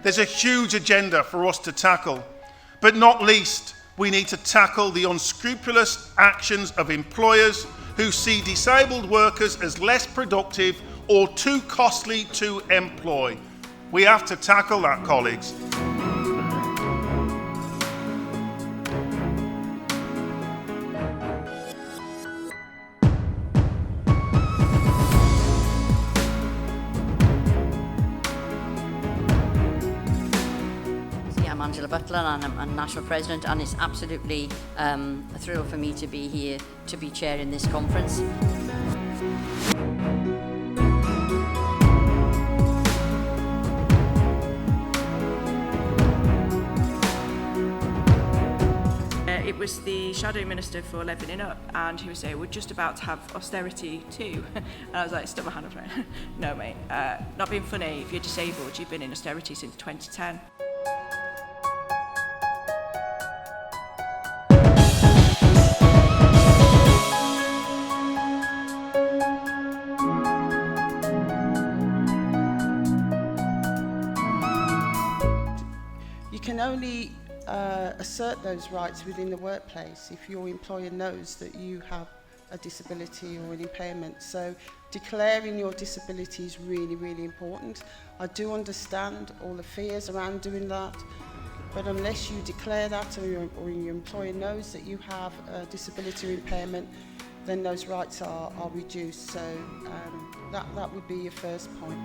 There's a huge agenda for us to tackle, but not least, we need to tackle the unscrupulous actions of employers who see disabled workers as less productive or too costly to employ. We have to tackle that, colleagues. I'm Angela Butler and I'm a National President, and it's absolutely a thrill for me to be here to be chairing this conference. It was the Shadow Minister for Levelling Up, and he was saying, we're just about to have austerity too. And I was like, stuck my hand up. No mate, not being funny, if you're disabled, you've been in austerity since 2010. You can only assert those rights within the workplace if your employer knows that you have a disability or an impairment. So declaring your disability is really, really important. I do understand all the fears around doing that, but unless you declare that or your employer knows that you have a disability or impairment, then those rights are reduced. So that would be your first point.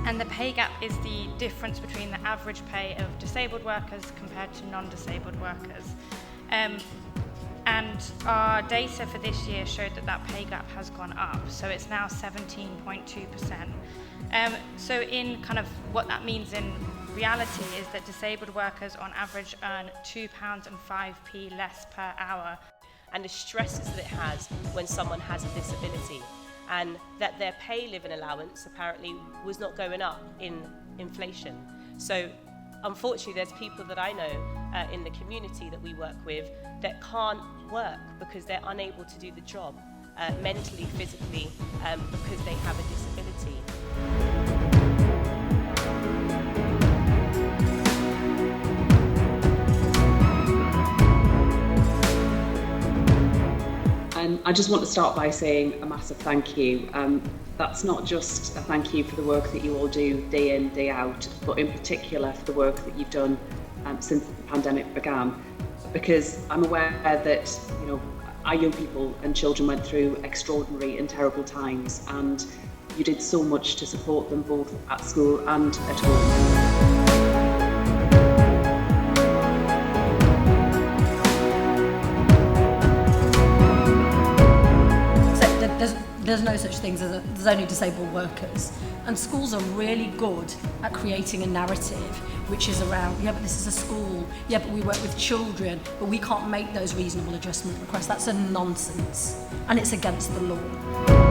And the pay gap is the difference between the average pay of disabled workers compared to non-disabled workers. And our data for this year showed that that pay gap has gone up, so it's now 17.2%. So in kind of what that means in reality is that disabled workers on average earn £2.05 less per hour. And the stresses that it has when someone has a disability, and that their pay living allowance apparently was not going up in inflation. So unfortunately there's people that I know in the community that we work with that can't work because they're unable to do the job mentally, physically, because they have a disability. I just want to start by saying a massive thank you. That's not just a thank you for the work that you all do day in, day out, but in particular for the work that you've done since the pandemic began. Because I'm aware that our young people and children went through extraordinary and terrible times, and you did so much to support them both at school and at home. There's no such things as there's only disabled workers, and schools are really good at creating a narrative which is around, yeah, but this is a school, yeah, but we work with children, but we can't make those reasonable adjustment requests. That's a nonsense, and it's against the law.